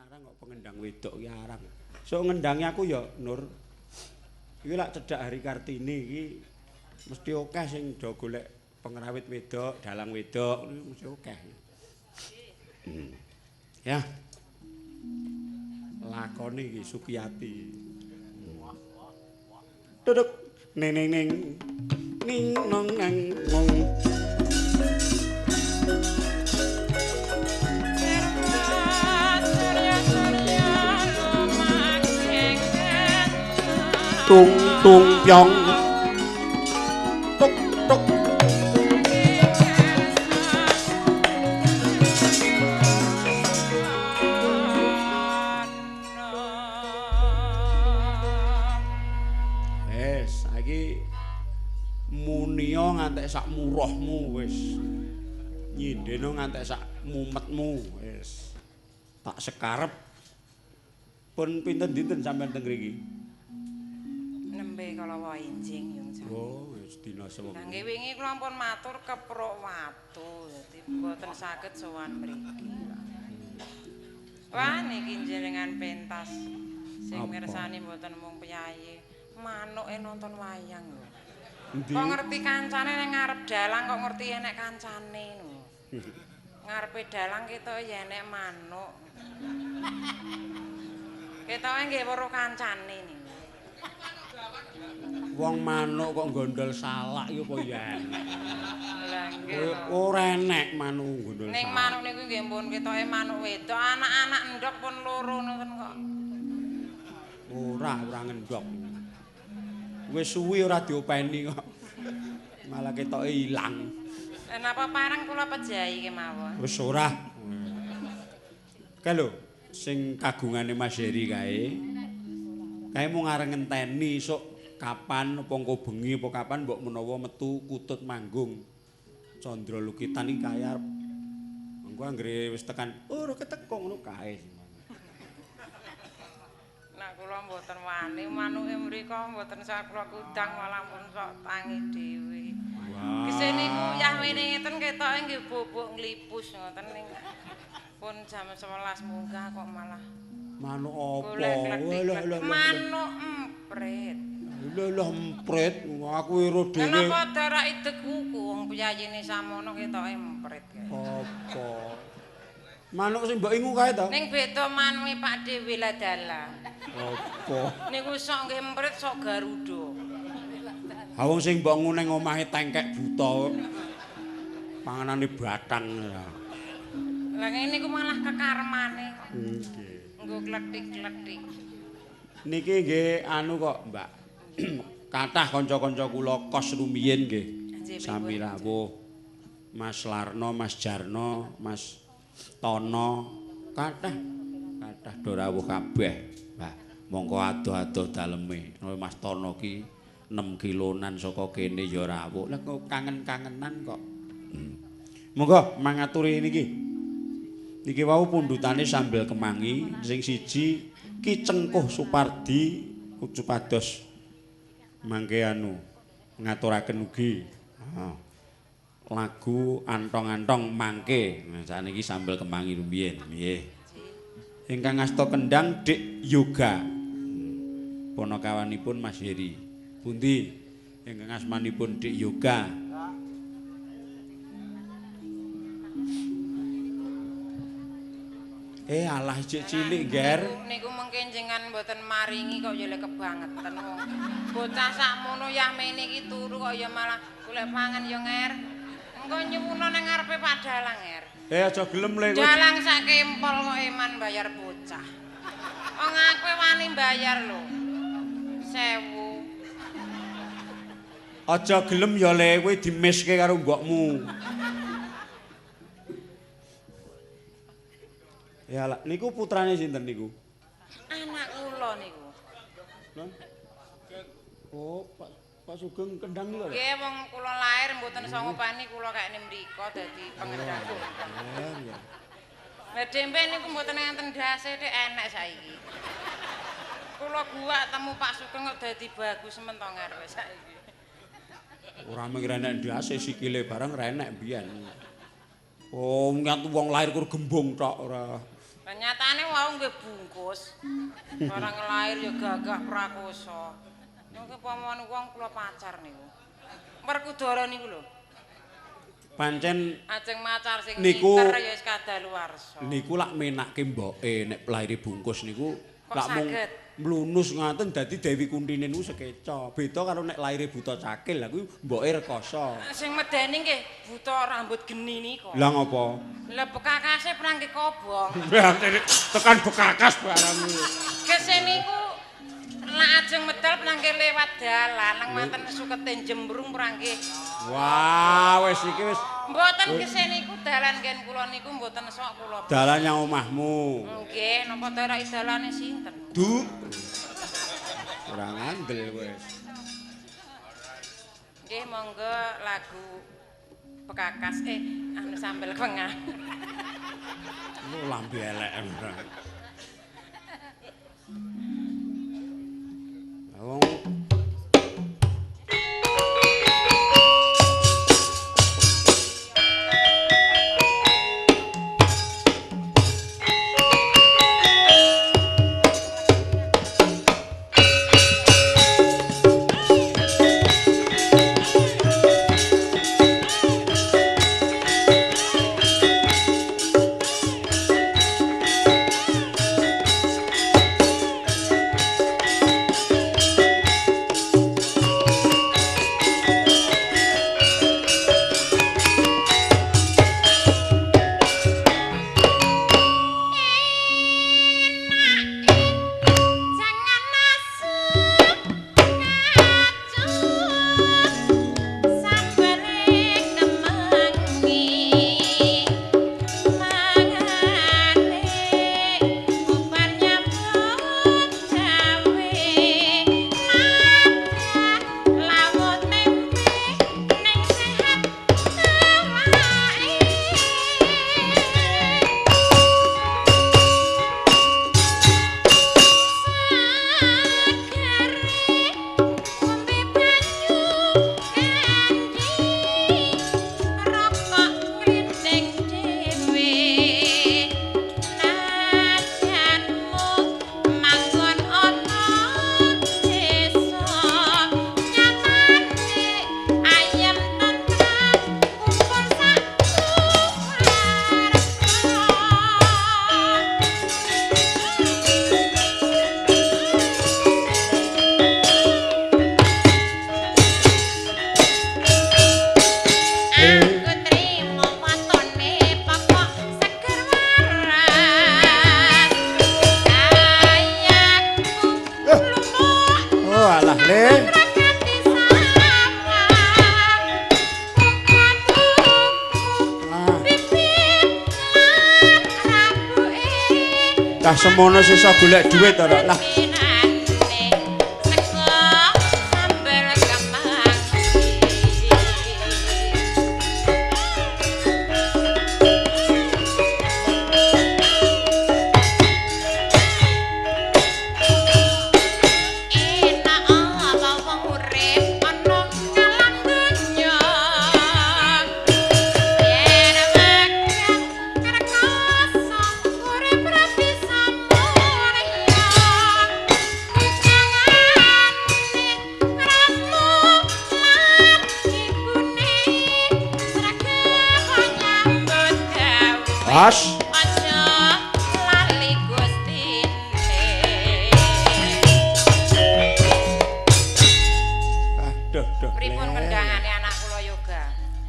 arang kok pengendang wedok ki arang. Sok ngendangi aku ya Nur. Iki lak cedhak Hari Kartini iki mesti akeh sing do golek pengrawit wedok, dalang wedok mesti akeh. Ya. Lakone iki Sukiyati. Duduk ning ning ning ning nong nang ngong. Tung tung pyong tuk tuk wis saiki munio ngantek sak murahmu wis nyindeno ngantek sak mumetmu wis tak sekarep pun pinten dinten sampean teng mriki nembe kala wae enjing yung jan. oh wis dina sewengi Kangge wingi kula pun matur kepruk watu dadi mboten saged sowan mriki. Wah niki jenengan pentas sing mirsani mboten mung piyayi, manuke nonton wayang lho. endi Kok ngerti kancane ning ngarep dalang kok ngerti enek kancane lho. Ngarepe dalang ketok ya enek manuk. Ketoke nggih weruh kancane niku. wong manuk kok gondol salak iki apa ya Lah nggih. ora enek manuk gondol Ning salak manuk niku nggih pun ketoke manuk wedok, anak-anak endhog pun loro ngoten kok. ora ngendhok wis suwi ora diopeni kok malah ketoke ilang Napa parang kula pejahi kemawon. wis ora kae lho sing kagungane Mas Heri kae mung areng ngenteni sok kapan apa engko bengi apa kapan mbok menawa metu kutut manggung Candra Lukitan iki kae arep engko anggere wis tekan ora keteko ngono kae Nah kula mboten wani manuke mriko mboten sak kula kudang malah pun sok tangi dhewe. wah Kese niku uyah wene ngeten ketoke nggih bubuk nglipus ngoten ning pun jam 11 munggah kok malah manuk apa golek kletik-kletik manuk emprit. lho emprit aku ero dhewe Kenapa darak ideg kuku wong piyayine samono ketoke emprit kae. apa manuk sing mbok ingu kae to Ning beda manuke Pak Dewi Ladala. apa Niku sok nggih emprit sok garuda. ha wong sing mbok nguneng omahe tengkek buta panganane batang Lah ngene niku malah kekarmane. nggih Nggo kletik-kletik. niki nggih anu kok Mbak kathah kanca-kanca kula kos rumiyin nggih sami rawuh Mas Larno Mas Jarno Mas Tono kathah do rawuh kabeh Mbah mongko adoh-adoh daleme Mas Tono ki 6 kilonan saka kene ya rawuh lah kok kangen-kangenan kok monggo mangaturi niki wau pundhutane sambil kemangi sing siji Ki Cengkuh Supardi supados mangke anu ngaturaken ugi lagu antong-antong mangke nah saniki sambil kemangi rumiyin nggih ingkang ngasta kendang Dik Yoga ponakawanipun Mas Heri pundi ingkang asmanipun Dik Yoga alah cilik ger Niku mungkin jenengan mboten maringi kok ya lek kebangetan wong. Bocah sakmono yah mene iki turu kok ya malah golek pangan ya nger. Engko nyuwuna nang ngarepe Pak Dalang nger. aja gelem le Dalang sak kempol kok eman bayar bocah. Wong aku wani bayar lho. 1000. aja gelem ya le kowe dimiske karo mbokmu ya lah niku putrane sinten niku Anak kula niku. oh Pak Sugeng kendang niku Nggih wong kula lair mboten sangupani kula kene mriko dadi pengendang. ya Lah dempe niku mboten enten dase nek enek saiki. Kula guwak temu Pak Sugeng kok dadi bagus mentok ngarepe saiki. ora mung renek ndase sikile bareng renek mbiyen oh nyatu wong lahir kur gembung tok ora Nyatane wau nggih bungkus. Barang lair ya gagah prakoso. Niku pamane wong kula pacar niku. Werkudara niku lho. Pancen ajeng macar sing niku pinter ya wis kadaluwarsa. Niku lak menakke mboke nek laire bungkus niku lak mung saged? mlunus ngaten dadi Dewi Kuntine niku sekeca. Beda karo nek laire buta cakil lha kuwi mboke rekoso. Sing medeni nggih buta rambut geni nika. Lah ngopo? Lah bekakase prangke kobong. Tekan bekakas barang niku. Kese niku lak ajeng medal prangke lewat dalan nang manten sukete jembrung prangke. Wah, wis iki wis Mboten kese niku dalan ngen kula niku mboten sok kula. dalan yang omahmu. Nggih, napa daerah dalane sinten? Du. Ora ngandel wis. Nggih, monggo lagu Bekakas anu sambel wengah. Lambe elek. Wong Lah semono sisa golek dhuwit to, lah. As aja lali Gustine. Aduh, duh. Pripun kendangane anak kula yoga?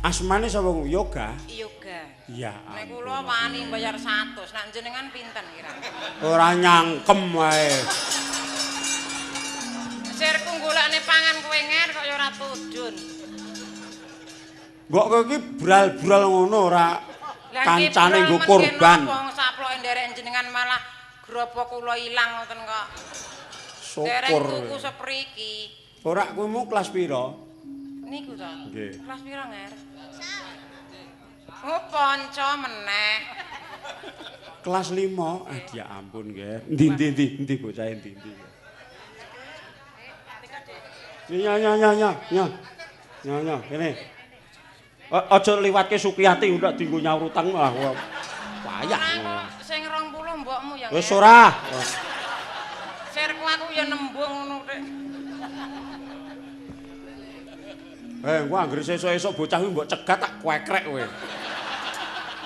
Asmane sapa yoga? Yoga. Iya. Nek kula wani bayar 100, nek jenengan pinten kira? Ora nyangkem wae. Sirku golekne pangan kowe nger kok ya ora tudun. Mbok kowe iki bral-bral ngono ora kancane nggo korban. Wong saploke nderek jenengan malah grobok kula ilang ngoten kok. Dereng Syukur. tuku sepriki. Ora kowe mu kelas pira? Niku to. Nggih. Kelas pira nger? Oh, ponco meneh. Kelas 5. Ah, ya ampun nggih. Endi bocah endi. Nya, kene. Aja liwatke Sukiyati ndak dienggo nyaur utang wah. Payah. Sing 2 20 mbokmu ya. Wis ora. Sirku aku ya nembung ngono rek. Engko anggere sesuk-esuk bocah kuwi mbok cegat tak kwekrek kowe.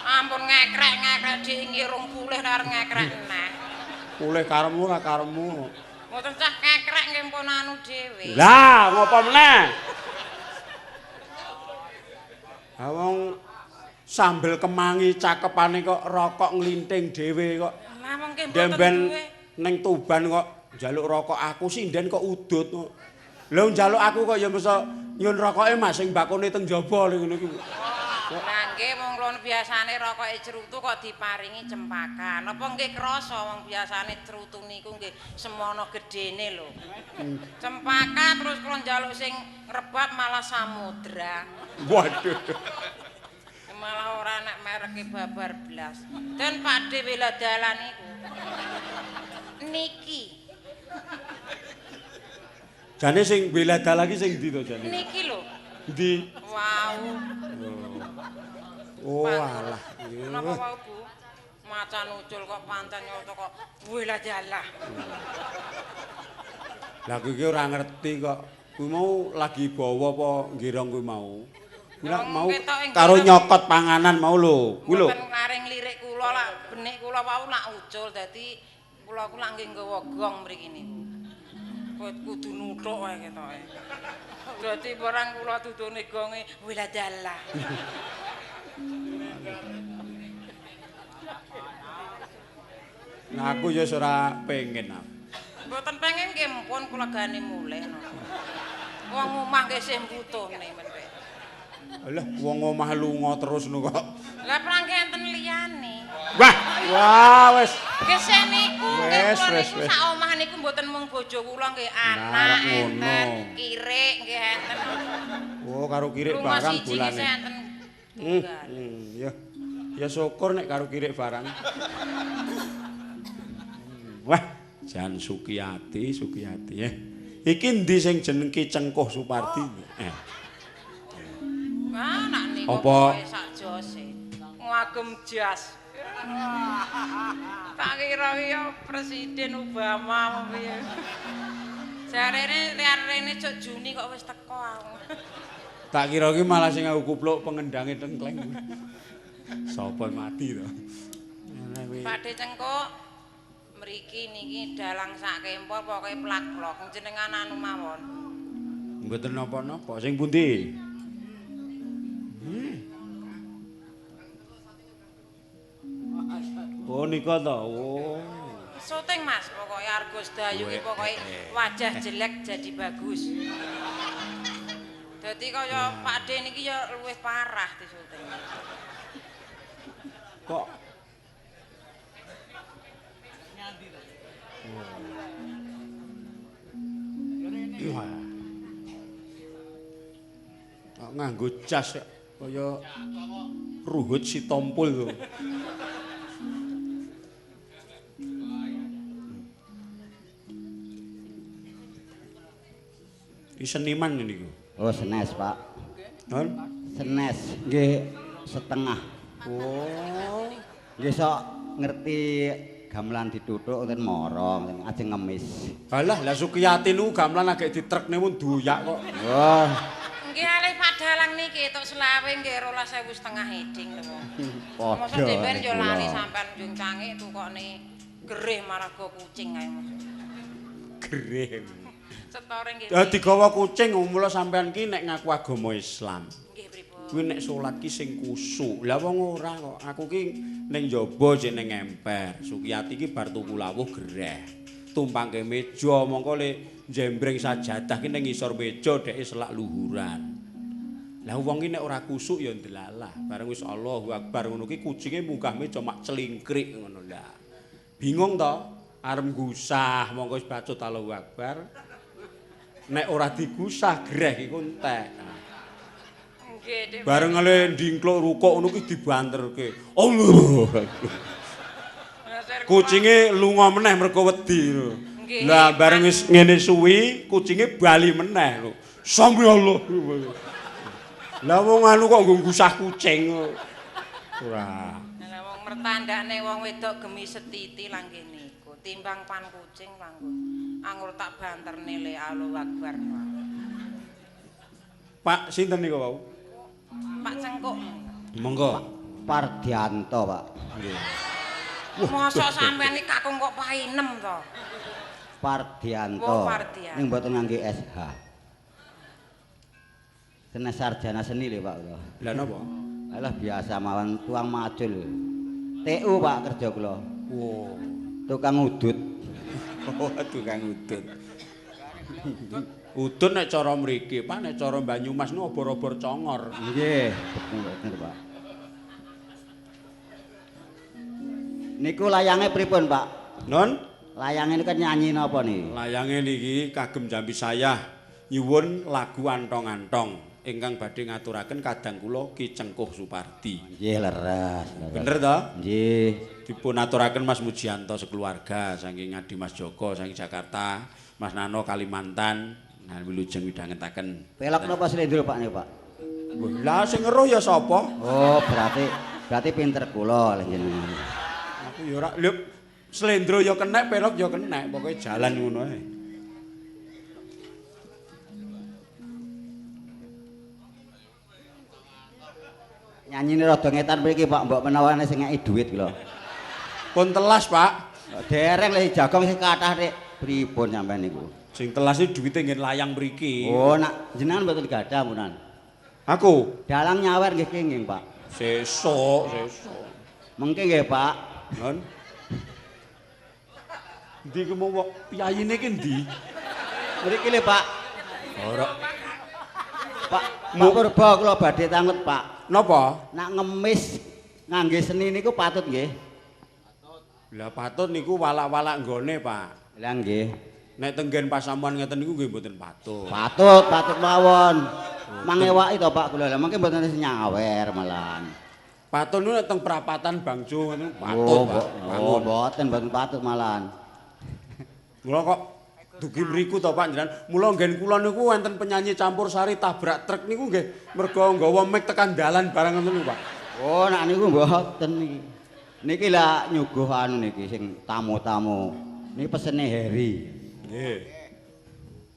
Ampun ngekrek dik ngirung pulih arep ngekrek neh. Pulih karemu ora karemu. Mboten cah kekrek nggih pun anu dhewe. Lah, ngopo meneh? Ha wong sambel kemangi cakepane kok rokok nglinting dhewe kok. Lah mengke mboten Demben duwe. ning Tuban kok njaluk rokok aku sinden kok udut kok. Lha njaluk aku kok ya mesti nyun rokoke Mas sing bakone teng jaba ngono iki. Lah nggih wong klon biasane rokoke cerutu kok diparingi cempakan. Apa nggih krasa wong biasane cerutu niku nggih semono gedene lho. Cempaka terus kula njaluk sing ngrebab malah samudra. Waduh. Malah ora nek mereke babar blas. Dan Pak Dewi dalan iku. Niki. Jane sing bela dalan iki sing ndi to jane? Niki lho. Ndi? Wow. Oh alah. Napa wau Bu? Macan ucul kok pancen nyoto kok bela dalah. Lah kuwi ora ngerti kok. Kuwi mau lagi bawa apa nggirong kuwi mau. Kuwi mau karo nyokot panganan mau lho. Kuwi lho. Mboten ngaring lirik kula lak benik kula wau nak ucul dadi kula ku lak nggih nggawa gong mriki niku. Kudu nuthuk wae ketoke. Dadi barang kula dudune gonge wela dalah. Nah aku ya ora pengen. Mboten pengen nggih mpun kula gani mulih. Wong omah nggih sing mbutune men. Alah wong omah lunga terus nu kok. Lah prangke enten liyane. Wah wis. Gesek niku Wis. sak omah niku mboten mung bojo kula nggih anak enten, kirik nggih enten. Oh karo kirik Rumah barang siji bulane. nggih enten tunggal. Ya syukur nek karo kirik barang. Wah, Jan Sukiyati ya. Iki ndi sing jeneng Ki Cengkuh Supardi? Wah, nak niku Apa? pokoke sak jose. Ngagem jas. Tak kira ya Presiden Obama piye. Jarene rene cuk Juni kok wis teko aku. Tak kira ki malah sing aku kupluk pengendange tengkleng. Sapa mati to? Pakde Cengkuk mriki niki dalang sak kempor pokoke plak-plok jenengan anu mawon. Mboten napa-napa. Sing pundi? Oh nika to. Oh. Syuting Mas, pokoke Argos Dayu ki pokoke wajah jelek jadi bagus. Dadi kaya Pakde niki ya luwih parah di syuting. Kok Wah. Kok nganggo jas kaya Ruhut Sitompul to. Iki seniman niku. Oh, senes, Pak. Nun? Senes nggih setengah. Oh. Nggih sok ngerti gamelan dituthuk ten moro, ajeng ngemis. Alah, lah Sukiyati niku gamelan agek ditrekne mun doyak kok. Wah, Nggih alih Pak Dalang niki tok selawe nggih 12.500 heding lho. Mosok sampean yo lali sampean njung cangik tukokne gerih maraga kucing ae Mas. Gereh. Setore nggih. Digawa kucing mula sampean ki nek ngaku agama Islam. Nggih pripun? Kuwi nek salat ki sing kusuk. Lah wong ora kok. Aku ki ning njaba jek ning emper. Sukiyati ki bar tuku lawuh gereh. Tumpangke meja mongko le jembreng sajadah ki ning ngisor meja dheke selak luhuran. Lah wong ki nek ora kusuk ya ndelalah. Bareng wis Allahu Akbar ngono ki kucinge munggah meja mak celingkrik ngono lah. Bingung to? Arep gusah mongko wis bacut Allahu Akbar. Nek ora digusah greh iku entek. Nggih, Dik. Bareng ngele ndingkluk rukuk ngono ki dibanterke. Allah. Kucinge lunga meneh mergo wedi lho. Nggih. Lah bareng wis ngene suwi, kucinge bali meneh lho. Sami Allah. Lah wong anu kok nggo gusah kucing. Ora. Lah wong mertandakne wong wedok gemi setiti lang kene iku timbang pan kucing langgo anggur tak banterne le Allahu Akbar. Pak sinten niku wau? Pak Cengkuk. Monggo. Pardianto, Pak. Nggih. Mosok sampean iki kakung kok painem to? Pardianto. Oh, Pardianto. Ning mboten ngangge SH. Kena sarjana seni lho, Pak. Lah napa? Alah biasa mawon tuang macul. TU Pak kerja kula. Wow. Tukang udut. Oh, tukang udut. Udut nek cara mriki, Pak, nek cara Banyumas niku obor-obor congor. Nggih, bener Pak. Niku layange pripun, Pak? Non, Layange niku nyanyi napa nih? layange niki kagem jambi saya nyuwun lagu antong-antong ingkang badhe ngaturaken kadang kula Ki Cengkuh Supardi. Nggih, leres. Bener to? Nggih. Dipun aturaken Mas Mujianto sekeluarga saking Ngadi Mas Joko saking Jakarta, Mas Nano Kalimantan. Nah, wilujeng midhangetaken. Pelok napa slendro Pak niku, Pak? Lah sing ngeruh ya sapa? Oh, berarti pinter kula lho jenengan. Aku ya ora lho slendro ya kenek, pelok ya kenek, pokoke jalan ngono ae. Nyanyine rada ngetan mriki, Pak, mbok menawane sing ngeki dhuwit kula. Pun telas, Pak. Dereng lho jagong sing kathah nek pripun sampean niku? Sing telas iki duwite ngen layang mriki. Oh, nak jenengan mboten gadah munan. Aku Dalang nyawer nggih kenging, Pak. sesuk. Mengke nggih, Pak. Non. Ndi ku mau piyayine ki ndi? Mriki lho, Pak. Ora. Pak Purba kula badhe tangut, Pak. Napa? Nak ngemis ngangge seni niku patut nggih. Lah patut niku walak-walak nggone, Pak. Lah nggih. Nek tenggen pasamuan ngeten niku nggih mboten patut. Patut mawon. Mangewaki to Pak kula. Lah mengke mboten nyawer malahan. Patut niku nek teng perapatan Bangjo ngoten patut, Pak. Oh, mboten patut malahan. Mula kok dugi mriku to Pak njenengan. Mula nggen kula niku wonten penyanyi campur sari tabrak truk niku nggih mergo nggawa mic tekan dalan barang ngoten niku, Pak. Oh, nak niku mboten niki. Niki lah nyuguh anu niki sing tamu-tamu. Niki pesene Heri. Nggih.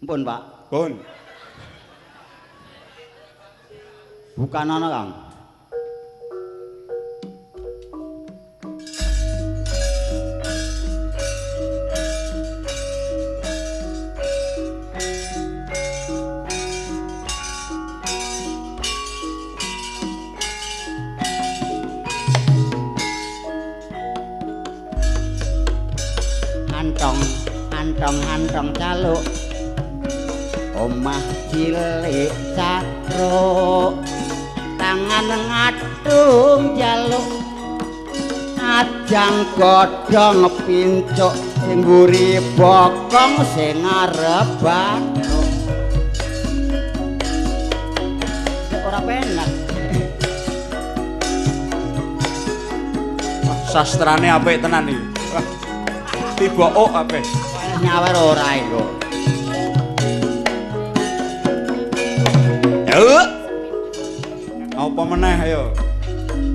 Ampun, Pak. Pun. Bukan ana, Kang. Antong caluk omah cilik cakruk tangan ngadung jaluk ajang godhong pincuk sing mburi bokong sing arep bathuk ora penak Sastrane apik tenan iki. Wah. Tiba apik. Nyawer ora iku. Apa meneh ayo?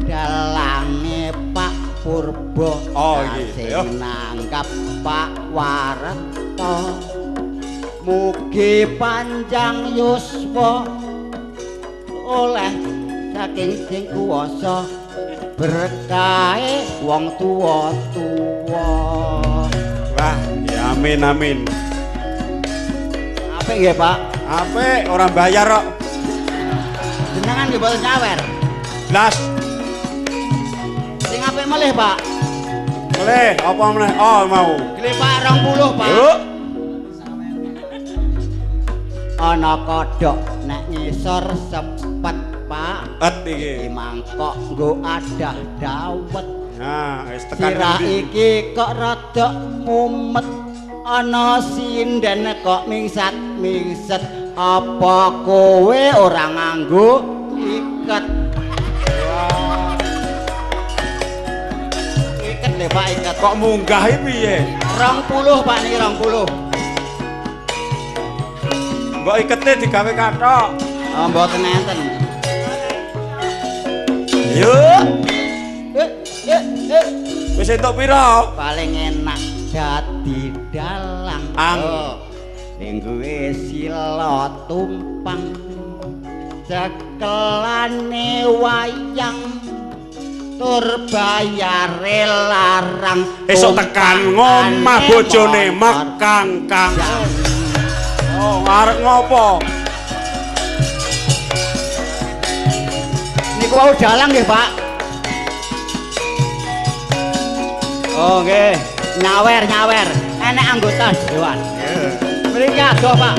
Dalange Pak Purba. Oh iki, ayo. Nanggap Pak Wareto. Mugi panjang yuswa oleh saking sing kuwasa berkahe wong tuwa-tuwa. Wah, ya amin. Apik nggih, Pak? Apik, ora bayar kok. Jenengan nggih boten nyawer. Blas. Sing apik melih, Pak. Mulih, apa meneh? Oh, mau. Klepak 20, Pak. Yuk. Ana kodhok nek ngisor sepet, Pak. Et iki. Mangkok nggo adah dawet. Nah, wis tekan Sirah endi? iki kok rada mumet. Ana sinden kok mingsat-mingset. Apa kowe ora nganggo iket? Iket lho Pak, iket. Kok munggah iki piye? 20 Pak niki 20. Mbok ikete digawe kathok. Oh, mboten enten. Yuk. Wis entuk pira? Paling enak dadi dalang. Lingguhe sila tumpang. Cekelane wayang tur bayare larang. Esuk tekan ngomah bojone mekangkang. Oh, arep ngopo? Niku wau dalang nggih, Pak. Oh, nggih. Nyawer. Enek anggota dewan. Mriki adoh, Pak.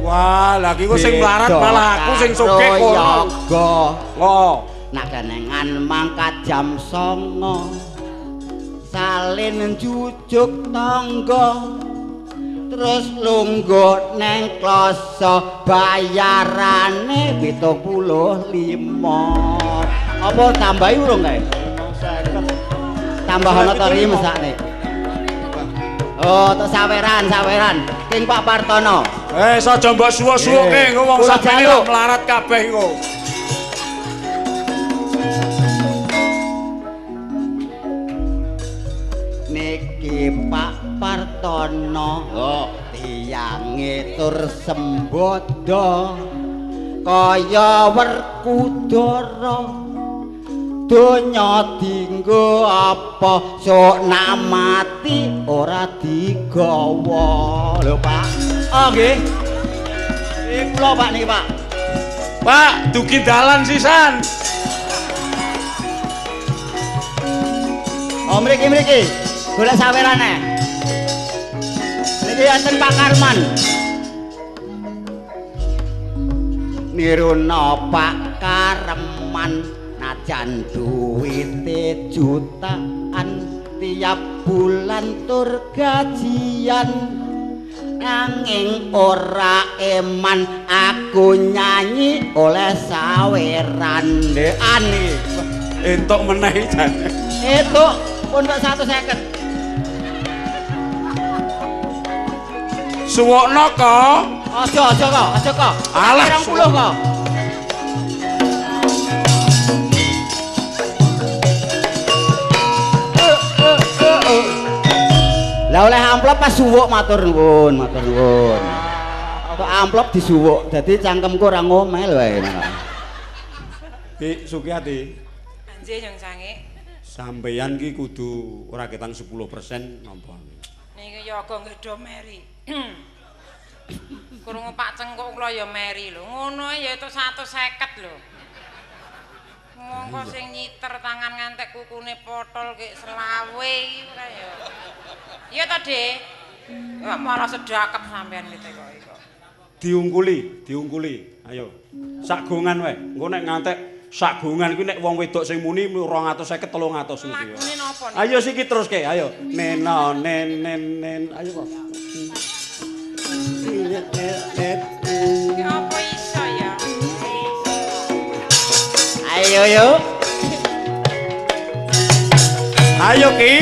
Wah, lagi ku sing melarat malah aku sing sugih kono. Oh, nak kenengan mangkat jam 09.00 salin jujuk tangga terus lungguh neng kloso bayarane 75. Apa tambahi urung kae? 50. Tambah ana to iki mesakne. Oh, tok saweran. King Pak Partono. Aja mbok suwuk-suwuke engko wong sampeyan lho melarat kabeh iku. Niki Pak Partono. Oh, tiyange tur sembodo kaya Werkudara. Donya dinggo apa sok nak mati ora digawa lho Pak. Oh nggih. Iki kula Pak niki Pak. Pak, dugi dalan sisan. Oh mriki. Golek sawerane. Niki enten Pak Karman. Niruna Pak Karman. Najan duwite jutaan tiap bulan tur gajian nanging ora eman aku nyanyi oleh saweran ndekan iki Entuk meneh jane. Entuk pun kok 150. Suwokno kok. Aja kok. Alah 20 kok. Lah oleh amplop pas suwuk matur nuwun. Kok amplop disuwuk dadi cangkemku ora ngomel wae. Ki Sukiyati. Anjir yang sange. Sampeyan ki kudu ora ketang 10% napa. Niki ya aga nggih do meri. Krungu Pak Cengkuk kula ya meri lho. Ngono ya itu 150 lho. Mongko sing nyiter tangan ngantek kukune potol kek selawe iki ora ya. Iya to, Dik. Ya malah sedakep sampean gitu kok. Diungkuli. Ayo. Sak gongan wae. Engko nek ngantek sak gongan kuwi nek wong wedok sing muni 250 300 mesti. Lagune napa nih? Ayo siki teruske, ayo. Neno nen. Ayo kok. Ya apa iso ya? Ayo yuk. Ayo Ki.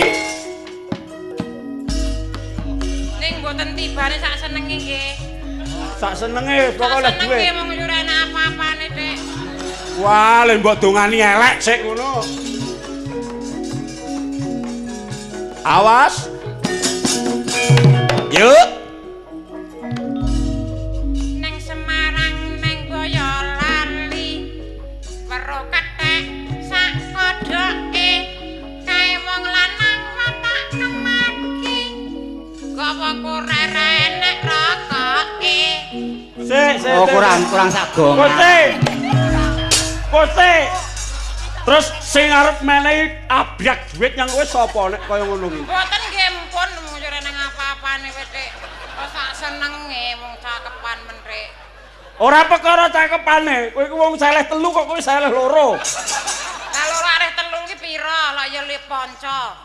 Ning mboten tibane sak senenge nggih. Sak senenge pokoke oleh duwe. Senenge mung yo ora enak apa-apane, Dik. Wah, lek mbok dongani elek sik ngono. Awas. Yuk. Neng Semarang neng Boyolali weruh kethek sak kodoke kae wong lanang watak kemaki gawa kurere nek rokoke. Sik. Oh kurang sak gongan. Kote. Terus sing arep menehi abyak duit nyang kowe sapa nek kaya ngono ki? Mboten nggih mpun mung ora nang apa-apane Dik. Kok sak senenge mung cakepan men Dik. Ora perkara cakepane, kowe iku wong saleh 3 kok kowe saleh 2. Lah loro areh 3 ki pira? Lah ya le panca.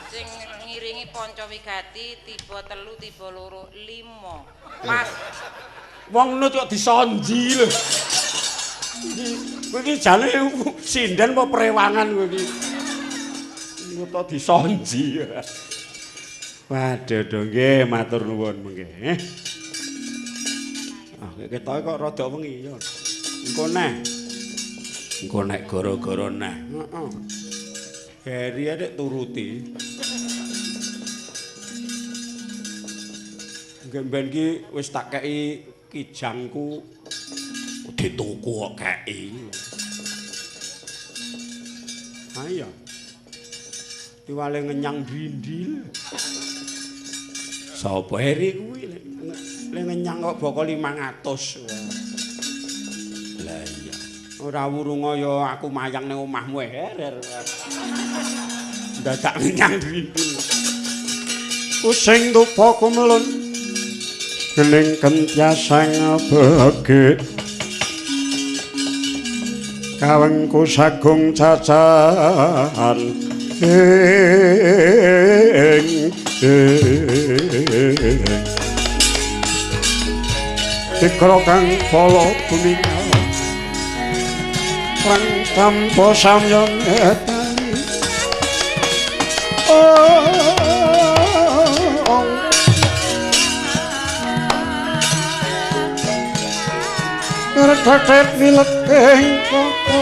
Sing ngiringi panca wigati tiba 3 tiba 2 5. Pas. Wong nut kok disonji lho. Kowe iki jane sinden apa prewangan kowe iki? Nut disonji. Waduh do nggih matur nuwun nggih. Ah ketoke kok rada wengi ya. Engko neh. Engko nek gara-gara nah. Heeh. Heri arek turuti. Gemben ki wis tak kei kijangku dituku kok kei. Ayo. Diwale ngenyang drindil. Sapa Heri kuwi le ngenyang kok boko 500. Lah iya. Ora wurunga ya aku mayang ning omahmu Her. Dadak ngenyang drindil. Using dupa kumelun gening kentyasang begit kawengku sagung cacahan dikro kang polo kuningal rang tampo samyon etani Retet nileping kota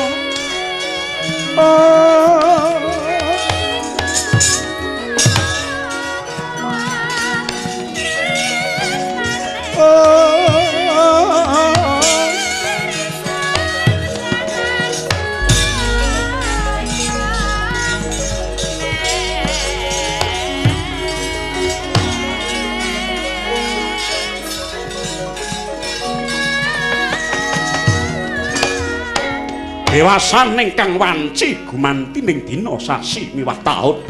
Dewasan ingkang wanci gumanti ning dina sasi miwah taun.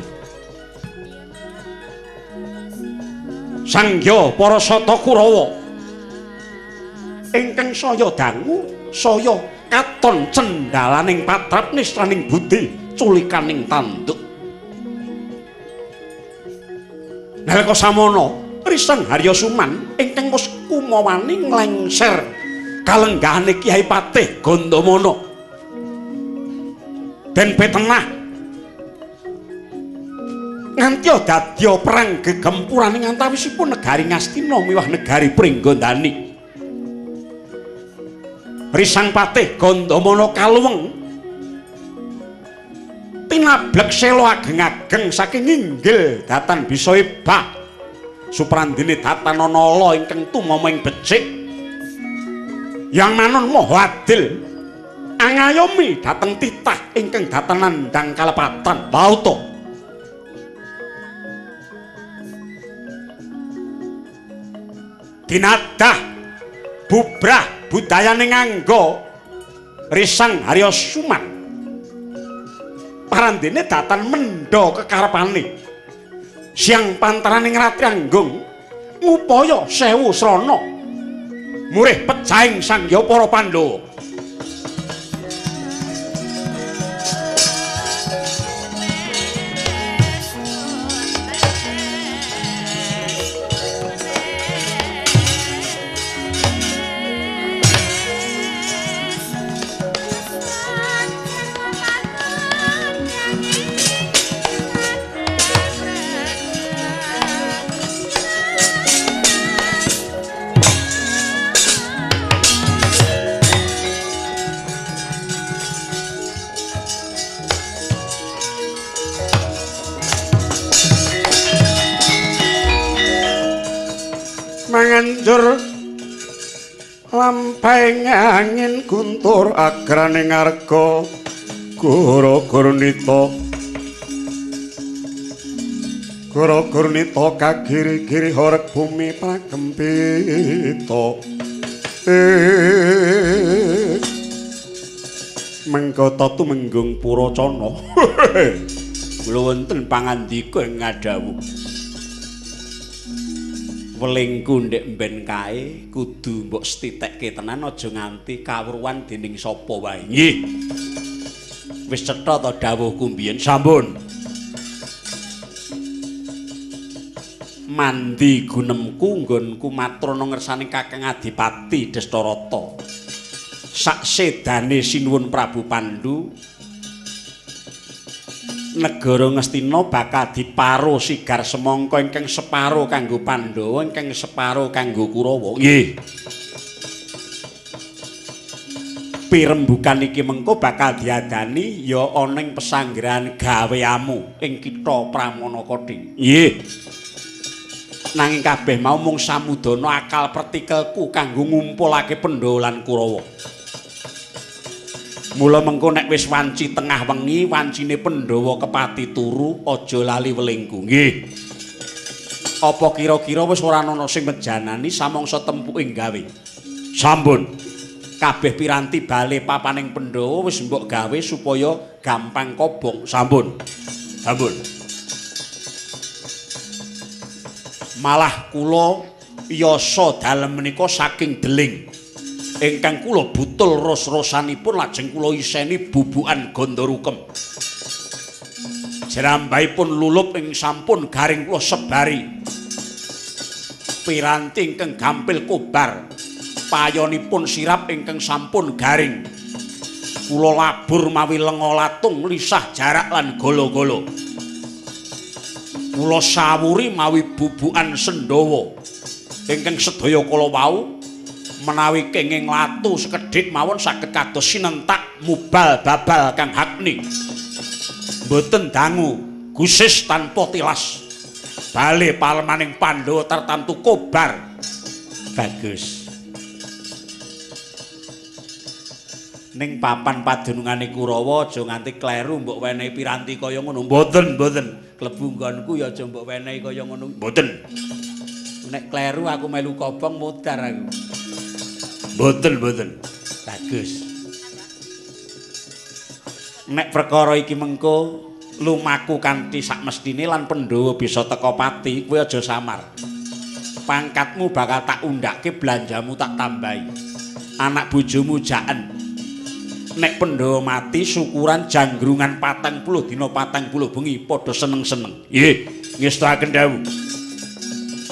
Sangya para sata Kurawa ingkang saya dangu saya katon cendalaning patrap nistraning budi culikaning tanduk. Nalika samono Risang Haryasuman ingkang wis kumawani nglengser kalenggahane Kyai Patih Gandamana dan petenah nganti dadya perang gegempuraning antawisipun negari Ngastina miwah negari Pringgandani. Risang Patih Gandamana kaluweng tinablek sela ageng-ageng saking inggil datan bisa ebah suprandene datan anala ingkang tumama ing becik yang manon maha adil angayomi dateng titah ingkang datan nandhang kalepatan bauta dinadah bubrah budayane nganggo Risang Haryasuman parandene datan mendha kekarepane siang pantaraning Rati Anggung ngupaya 1000 srana murih pejahing sangya para Pandhawa. Manganjur lampahing angin guntur agraning arga Gura-Gurnita kagiri-giri horeg bumi pragempita mengkata tumenggung Puracana kula wonten pangandika ing ngadhawuh welingku ndek mben kae kudu mbok stitekke tenan aja nganti kawruhan dening sapa wae. Nggih. Wis cetha ta dawuhku mbiyen sampun. Mandi gunemku nggonku matrana ngersaning Kakang Adipati Dastarata. Sak sedane sinuwun Prabu Pandhu negara Ngastina bakal diparo sigar semangka ingkang separo kanggo Pandhawa ingkang separo kanggo Kurawa. Nggih. pirembugan iki mengko bakal diadani ya ana ing pesanggrahan gaweamu ing kitha Pramanakadi. Nggih. Nanging kabeh mau mung samudana akal pertikelku kanggo ngumpulake Pandhawa lan Kurawa. Mula mengko nek wis wanci tengah wengi wancine Pandhawa kepati turu aja lali welingku. Nggih. Apa kira-kira wis ora ana sing mejanani samangsa tempuking gawe? Sampun. Kabeh piranti bale papaning Pandhawa wis mbok gawe supaya gampang kobong. Sampun. Sampun. Malah kula yasa dalem menika saking deling ingkang kula butul ros-rosanipun lajeng kula iseni bubukan Gandarukem. Jerambahipun lulup ing sampun garing kula sebari. Piranti ingkang gampil kobar, payonipun sirap ingkang sampun garing. Kula labur mawi lenga latung lisah jarak lan golo-golo. Kula sawuri mawi bubukan Sendhawa ingkang sedaya kala wau menawi kenging latu sekedhik mawon saged kados sinentak mubal babal kang hakni. Mboten dangu gusis tanpa tilas. Bale palemaning Pandhawa tertamtu kobar. Bagus. Ning papan padunungane Kurawa aja nganti kleru mbok wenehi piranti kaya ngono. Mboten, mboten. Klebu nggonku ya aja mbok wenehi kaya ngono. Mboten. Nek kleru aku melu kobong mudar aku. Mboten, mboten. Bagus. Nek perkara iki mengko lumaku kanthi sakmestine lan Pandhawa bisa teka pati, kowe aja samar. Pangkatmu bakal tak undhake, blanjamu tak tambahi. Anak bojomu jaen. Nek Pandhawa mati syukuran janggrungan 40 dina 40 bengi padha seneng-seneng. Nggih, ngestakaken dawuh.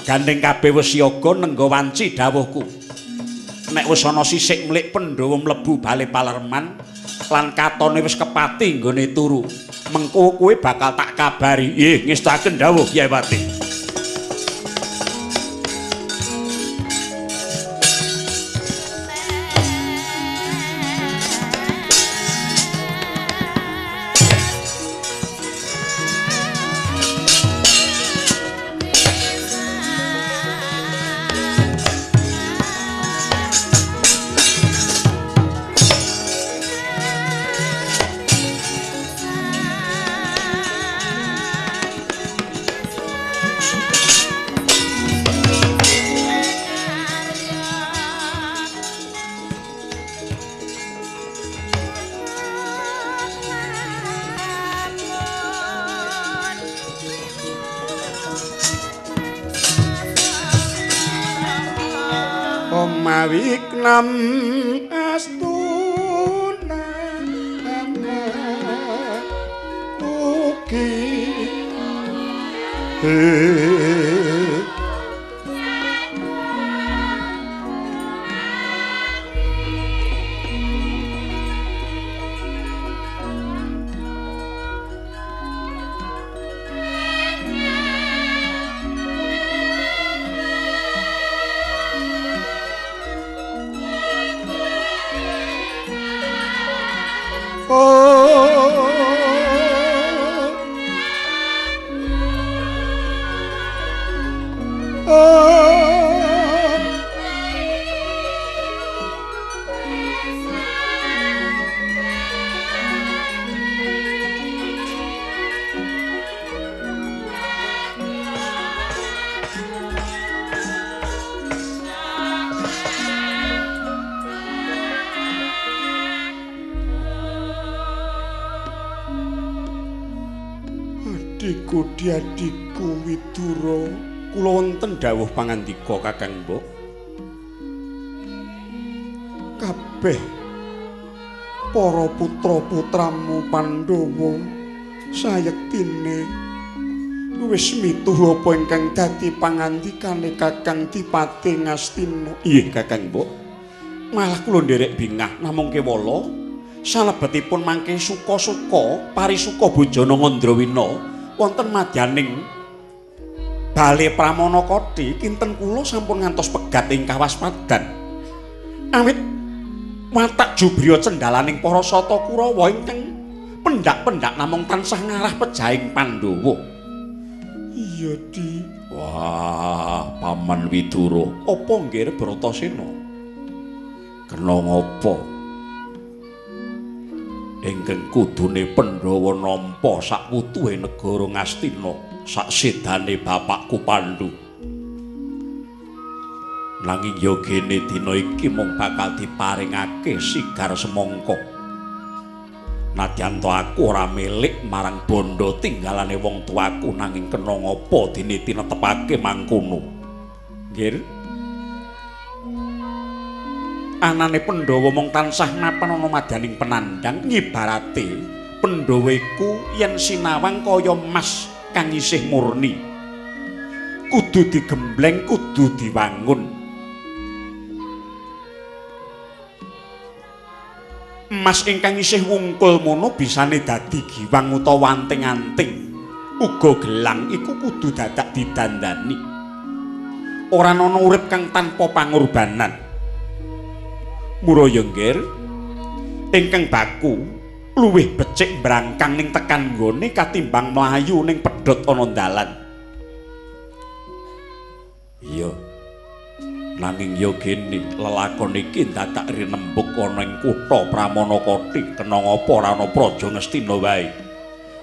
Gandeng kabeh wis siaga nenggo wanci dawuhku. Nek wis ana sisik mlik Pandhawa mlebu bale Palerman lan katone wis kepati nggone turu, mengko kowe bakal tak kabari. Nggih, ngestakaken dawuh Kyai Pati. Mawiknam astuna uki Adikku diadikku Widura, kula wonten dawuh pangandika Kakang Mbok. Kabeh para putra-putramu Pandhawa sayektine wis mituh apa ingkang dadi pangandikane Kakang Dipati Ngastina. Nggih Kakang Mbok. Malah kula nderek bingah namung kewala salebetipun mangke suka-suka parisuka Bojana Ngandrawina wonten madyaning bale Pramanakadi kinten kula sampun ngantos pegat ing kawaspadan. Awit watak Jubria cendalaning para Sata Kurawa ingkang pendak-pendak namung tansah ngarah pejahing Pandhawa. Iya, Di. Wah, Paman Widura, apa nggih Bratasena? Kena ngapa? Ingkang kudune Pandhawa nampa sakwutuhe negara Ngastina, sak sedane bapakku Pandhu. Nanging ya gene dina iki mung bakal diparingake sigar semangka. Nadyan to aku ora milik marang bondo tinggalane wong tuaku nanging kena ngapa dene tinetepake mangkono. Nggih. Anane Pandhawa mung tansah mapan ana madyaning penandang ngibarate Pandhawa iku yen sinawang kaya emas kang isih murni. Kudu digembleng, kudu diwangun. Emas ingkang isih wungkul mono bisane dadi giwang utawa anting-anting. Uga gelang iku kudu dadak didandani. Ora ana urip kang tanpa pangorbanan. Muraya nggir ingkang baku luwih becik brangkang ning tekan nggone katimbang mlayu ning pedhot ana dalan. Iya. Nanging ya gene lelakon iki dadak rinembuk ana ing kutha Pramanakati kena ngapa ora ana praja Ngastina wae.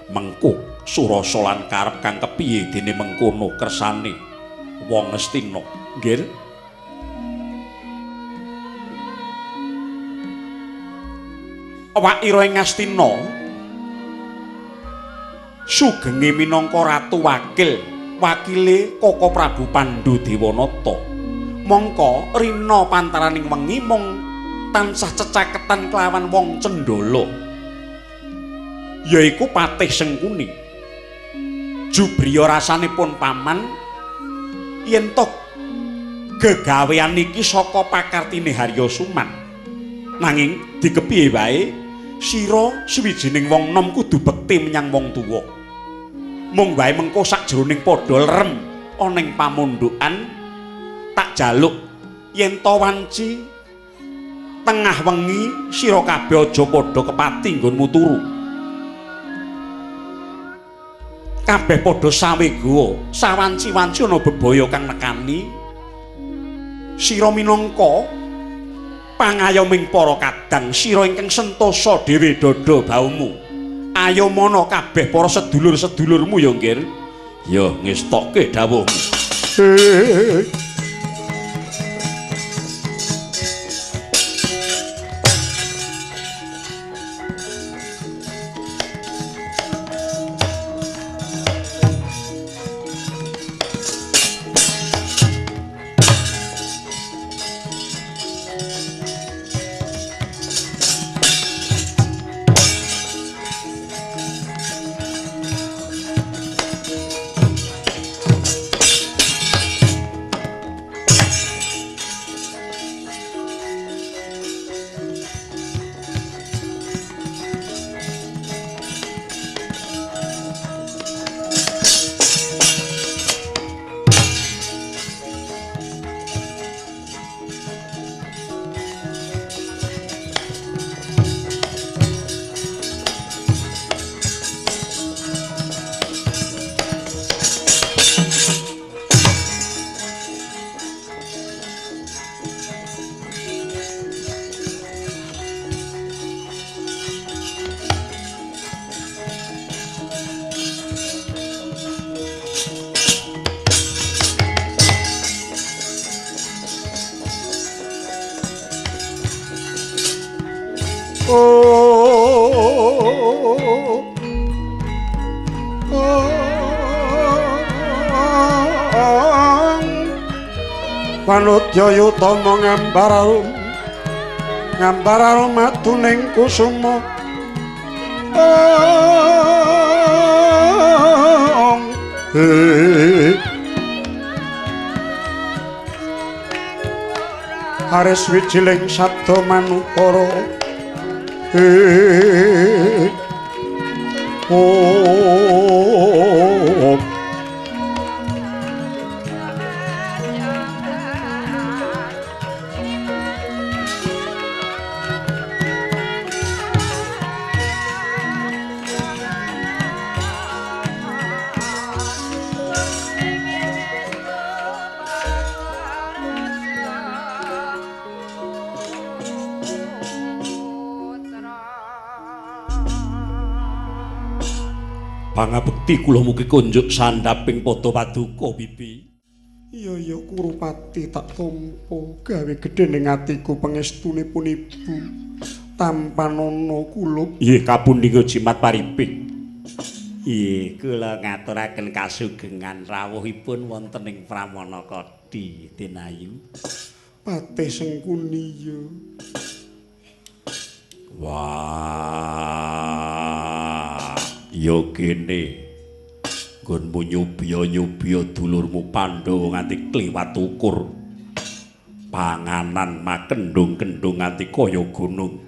Mengko surasa lan karep kang kepiye dene mengkono kersane wong Ngastina. Nggih. Awakira ing Ngastina sugenge minangka ratu wakile Kaka Prabu Pandhu Dewanata. Mongko rina pantaraning wengi mung tansah cecaketan kelawan wong Cendala. Yaiku Patih Sengkuni. Jubria rasanipun paman yen to gegawean iki saka pakartine Haryasuman. Nanging dikepiye wae sira sawijining wong nom kudu bekti menyang wong tuwa. Mung wae mengko sakjroning padha lerem ana ing pamondokan tak jaluk yen to wanci tengah wengi sira kabeh aja padha kepati nggonmu turu. Kabeh padha sawega, sawanci-wanci ana bebaya kang nekani. Sira minangka pangayoming para kadang, sira ingkang sentosa dhewe dada baumu. Ayo mono kabeh para sedulur-sedulurmu ya nggih. Ya ngestokke dawuhmu. Panudya utama ngambar arum matuning kusuma Haris wijiling sabda manukara pangabekti kula mugi konjuk sandhaping padha paduka pipi. Iya Kurupati tak tampa gawe gedhe ning atiku pangestunipun ibu. Tampanana kula. Nggih kapundhika jimat paripik. Nggih kula ngaturaken kasugengan rawuhipun wonten ing Pramana Kadi Tinayu. Patih Sengkuni ya. Wah, yo kene. Nggonmu nyubya dulurmu Pandhawa nganti kliwat ukur. Panganan makendung-kendung nganti kaya gunung.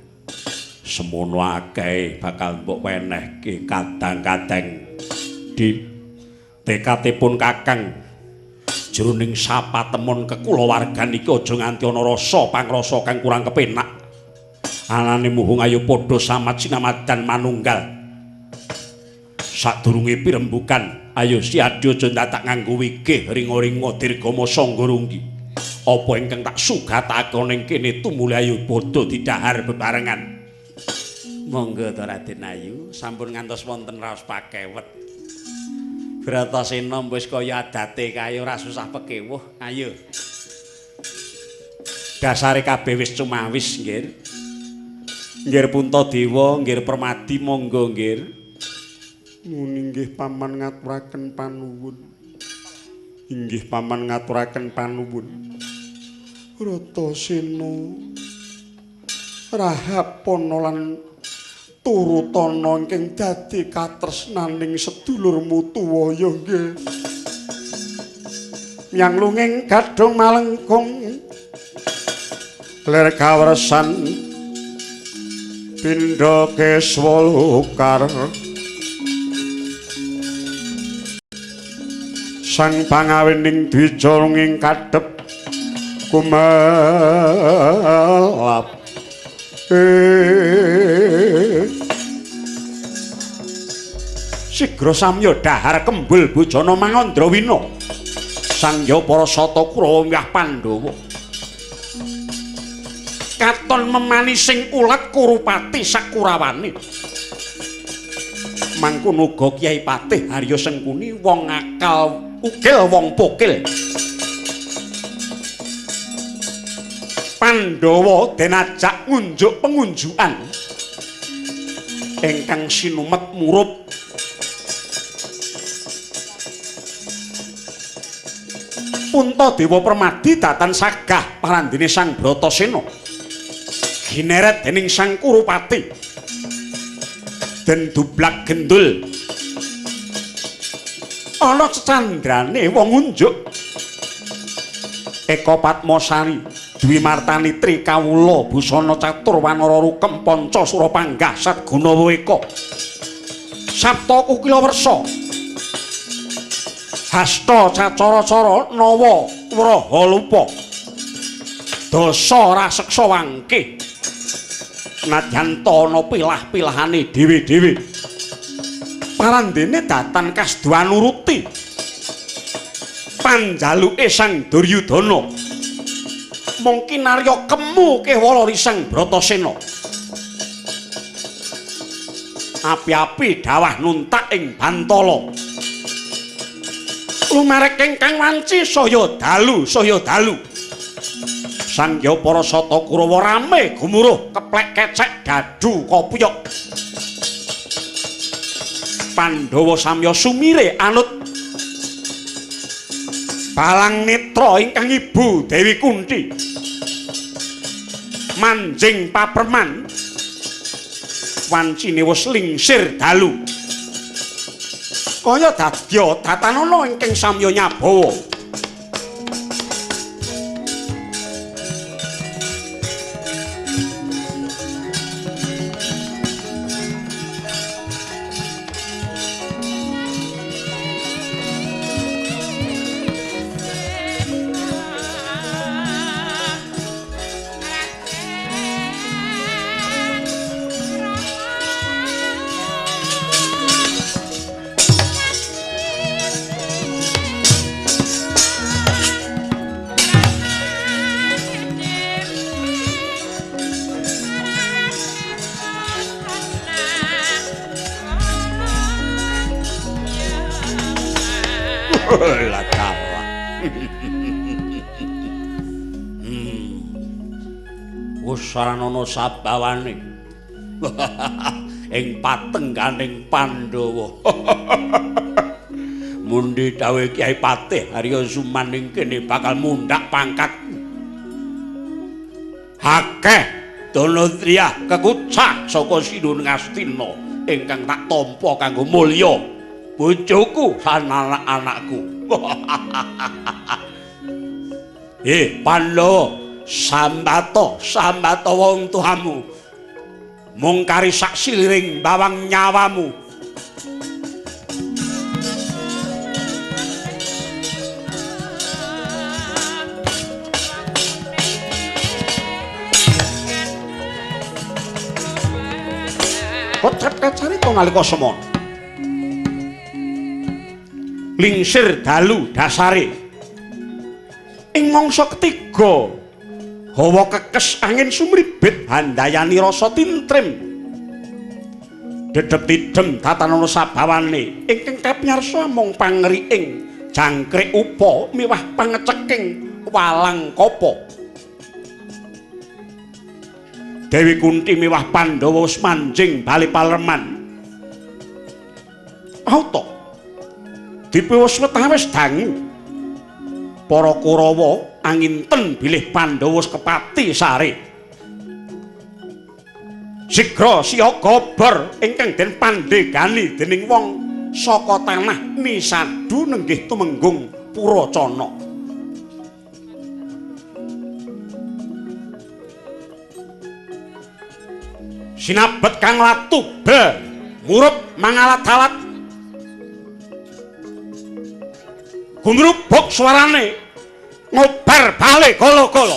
Semono akeh bakal mbok wenehke kadang-kadang di tekatipun Kakang jroning sapatemon kekulawargan iki aja nganti ana rasa pangrasa kang kurang kepenak. Anane muhung ayo padha samat sinamadan manunggal. Sadurunge pirembugan ayo siadya aja ndatak nganggo wigih ringa-ringa dirgama sangga runggi. Apa ingkang tak sugatake ning kene tumuli ayo padha didhahar bebarengan. Monggo to Raden Ayu, sampun ngantos wonten raos pakewet. Bratasena wis kaya adate kae ora susah pekewuh. Ayo. Dasare kabeh wis cumawis nggih. Nggih Puntadewa, nggih Permadi monggo nggih. Muni nggih paman ngaturaken panuwun. Inggih paman ngaturaken panuwun. Bratasena Rahapana lan Turutana ingkang dadi katresnaning sedulurmu tuwaya nggih. Yang lunging gadhong malengkung ler kawersan pindha keswalukar sang pangawening dwija lunging kadhep kumelap Sigra samya dahar kembul bojana Mangandrawina. Sangya para sata Kurawa miwah Pandhawa. Katon memani sing ulet Kurupati sakurawane. Mangkono uga Kyai Patih Harya Sengkuni wong akal ugil wong pokil. Pandhawa denajak ngunjuk pengunjukan ingkang sinumet murup Puntadewa Permadi datan sagah parandene Sang Bratasena gineret dening Sang Kurupati den dublak gendul ana cecandrane wong unjuk Eka Padmasari Dwi Martani Tri Kawula Busana Catur Wanara Rukem Panca Surapanggah Sadgunawa Eka Sapta Kukilawersa Hasta Cacara-cara Nawa Wraha Lupa Dasa Raseksa Wangke nadyan ana pilah-pilahane dhewe-dhewe parandene datan kasduan nuruti panjaluke Sang Duryudana mungkin Arya kemu kewala risang Bratasena api-api dawah nuntak ing Bantala lumarek ingkang wanci saya dalu sangya para sata Kurawa rame gumuruh keplek kecek gadu kopyok Pandhawa samya sumire anut Balang Netra ingkang ibu Dewi Kunthi manjing paperman wancine wis lingsir dalu kaya dadya datanana ingkang samya nyabawa Lah kalah. Usranana sabawane. Ing patengganing Pandhawa. Mundi dawuh Kyai Patih Arya Sumaning kene bakal mundhak pangkat. Akeh Danatriya kekucak saka Sinuhun Ngastina ingkang tak tampa kanggo mulya bojoku lan anak-anakku. Pandhawa sambata wong tuamu. Mung kari sak siliring bawang nyawamu. Kocap-kacari to nalika semana. Lingsir dalu dasare. Ing mangsa ketiga hawa kekes angin sumribit handayani rasa tintrim. Dedep tidem tatanana sabawane ingkang kapiyarsa mung pangriing jangkrik upa miwah pangeceking walang kapa. Dewi Kunti miwah Pandhawa wis manjing bali Palereman. Auto dipiwus wetawis dangu. Para Kurawa anginten bilih Pandhawa kepati sare. Sigra siyaga bor ingkang den pandhegani dening wong saka tanah Nisadu nenggih tumenggung Puracana. Sinabet kang latu be murup mangalat-alat gumrubuk suarane ngobar bale kala-kala.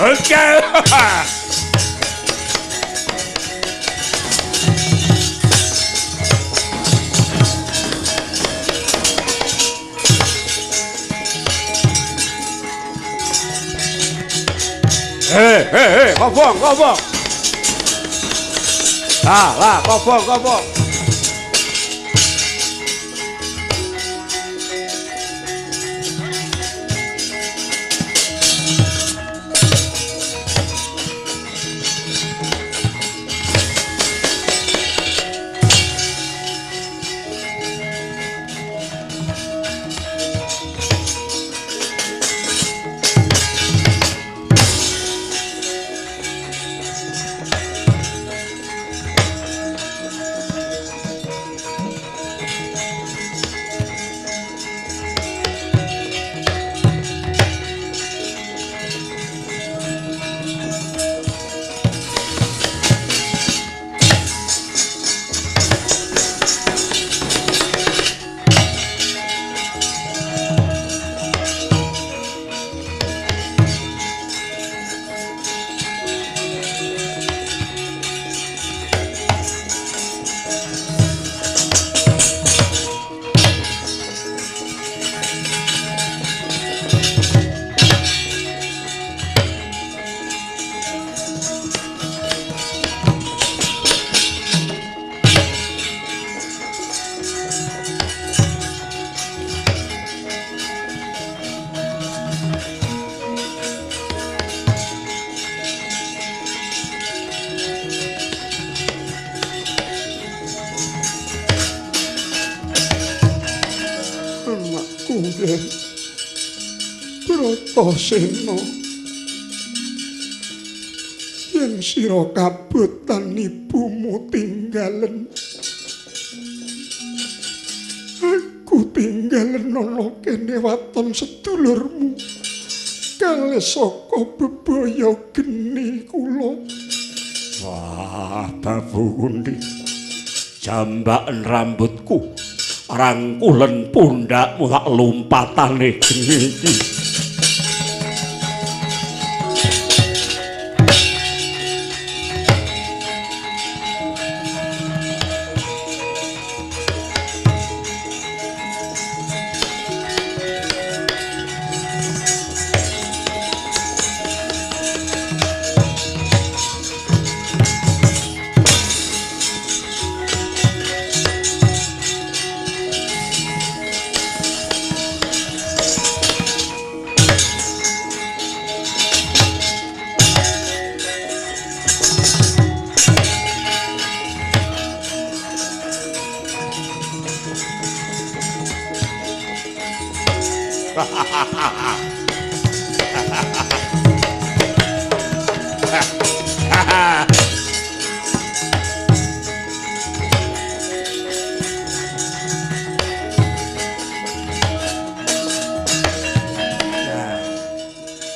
Oke. Kobong. Lah, kobong. Bratasena yen sira kabutan ibumu tinggalen aku tinggalen ana kene waton sedulurmu kalih saka bebaya geni kula. Wah, Babu Kundi jambaken rambutku rangkulen pundakmu tak lumpatane geni iki.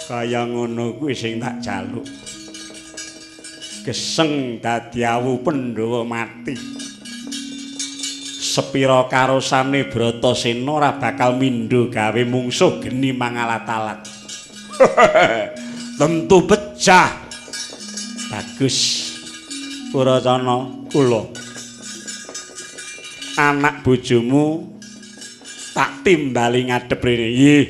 Kaya ngono kuwi sing tak jaluk. Geseng dadi awu Pandhawa mati. Sepira karosane Bratasena ora bakal mindho gawe mungsuh geni mangalat-alat. Tentu pecah. Bagus. Puracana kula. Anak bojomu tak timbali ngadep rene. Nggih.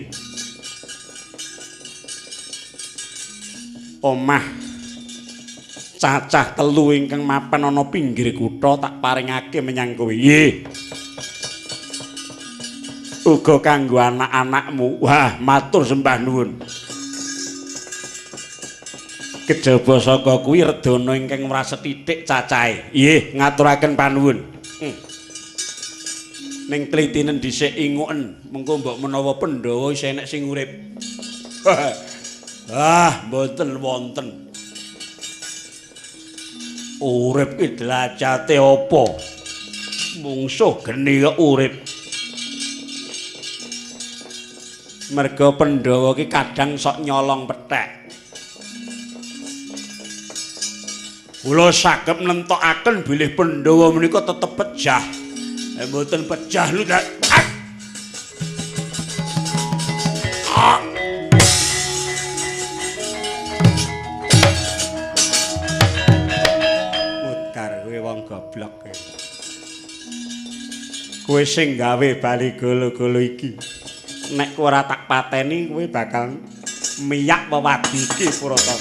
Omah cacah telu ingkang mapan ana pinggir kutha tak paringake menyang kowe. Nggih. Uga kanggo anak-anakmu. Wah, matur sembah nuwun. Kejaba saka kuwi redana ingkang mrasethithik cacahe. Nggih, ngaturaken panuwun. Ning tlitinen dhisik inguken, mengko mbok menawa Pandhawa isih enek sing urip. Mboten wonten. Urip ki dlajate apa? Mungsuh geni kok urip. Merga Pandhawa ki kadang sok nyolong pethek. Kula saged nentokaken bilih Pandhawa menika tetep pejah. Mboten pejah lho. Goblok kowe sing gawe bali golo-golo iki nek kowe ora tak pateni kowe bakal miyak wewadi iki Purata.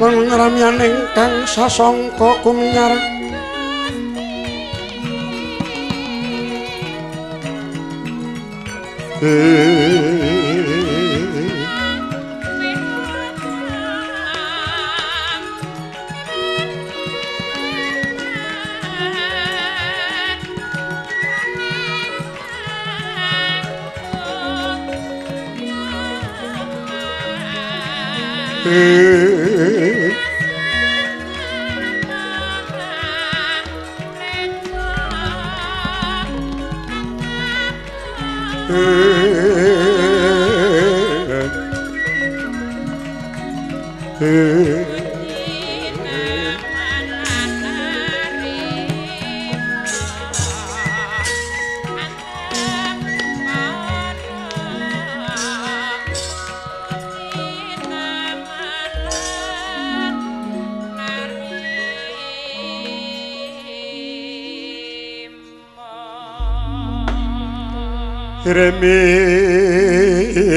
Pangramyan ingkang sasangka kumiyar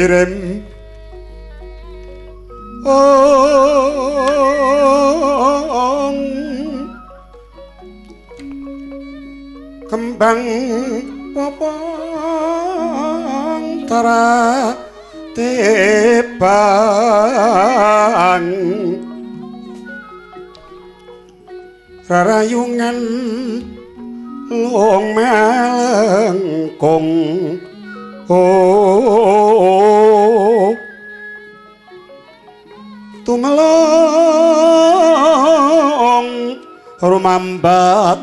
rem ong kembang popong tara tebang rarayungan long melengkung tumelong rumambat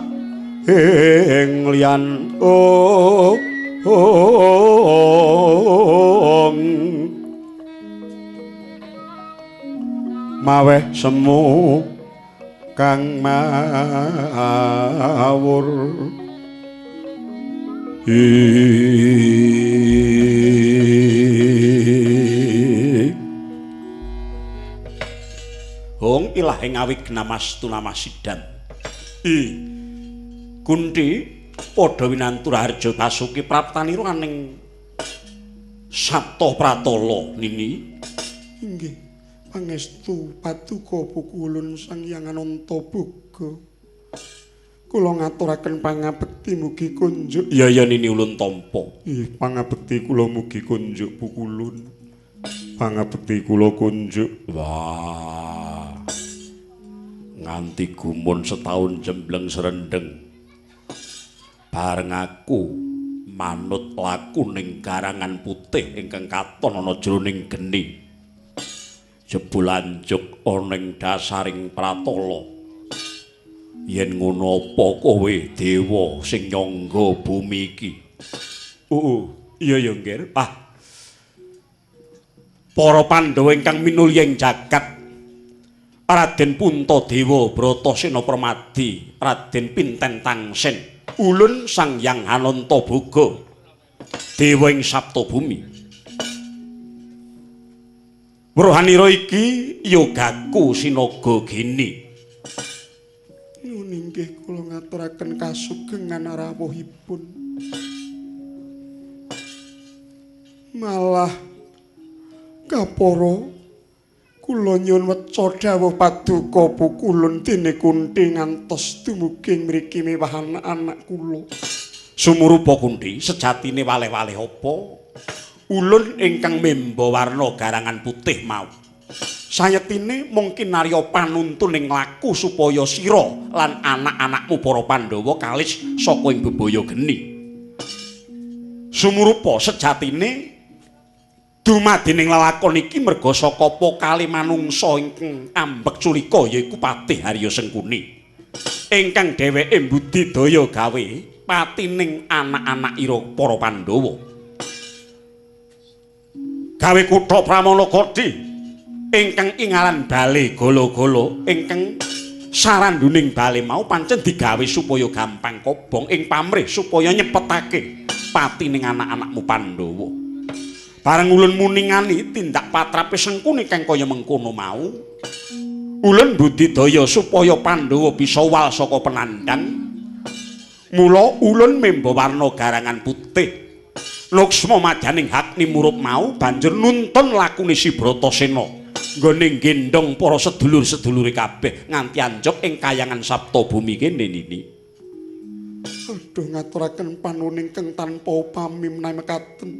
ing liyan maweh semu kang mawur Hong ilahing awig namastu namasidan. Kunti padha winantu Raharja Basuki praptanira aning Sapta Pratala nini. Inggih, pangestu paduka pukulun Sang Hyang Anantaboga. Kula ngaturaken pangabekti mugi kunjuk. Iya nini ulun tampa. Pangabekti kula mugi kunjuk pukulun. Pangabekti kula kunjuk. Wah. Nganti gumun setahun jembleng serendeng. Bareng aku manut laku ning garangan putih ingkang katon ana jroning geni. Jebul anjuk ana ing dasaring pratala. Yen ngono apa kowe dewa sing nyangga bumi iki? Iya ya, Nggir. Para Pandhawa ingkang minulya ing jagat. Raden Puntadewa, Bratasena Permadi, Raden Pinten Tangsen, ulun Sang Hyang Anantaboga, dewa ing sapta bumi. Rohanira iki yogaku sinaga geni. Nggih kula ngaturaken kasugengan rawuhipun. Malah kapara kula nyuwun weca dawuh paduka pukulun dene Kunthi ngantos dumugi mriki mewahan anak kula. Sumurupa Kunthi, sejatine waleh-waleh apa? Ulun ingkang memba warna garangan putih mau. Sayetine mungkin narya panuntun ing laku supaya sira lan anak-anakmu para Pandhawa kalis saka ing bebaya geni. Sumurupa sejatine dumadening lelakon iki merga saka pokali manungsa ingkang ambek culika yaiku Patih Harya Sengkuni. Ingkang dheweke mbudidaya gawe patining anak-anak ira para Pandhawa. Gawe kutha Pramanagadi ingkang ingalan bale golo-golo ingkang saranduning bale mau pancen digawe supaya gampang kobong ing pamrih supaya nyepetake patining anak-anakmu Pandhawa. Bareng ulun muningani tindak patrape Sengkuni kang kaya mengkono mau, ulun budidaya supaya Pandhawa bisa wal saka penandang. Mula ulun memba warna garangan putih. Luksma madyaning Hakni murup mau banjur nuntun lakune si Bratasena nggone gendong para sedulur-sedulure kabeh nganti anjuk ing kayangan sapta bumi kene nini. Aduh ngaturaken panuning kang tanpa upami menawi mekaten.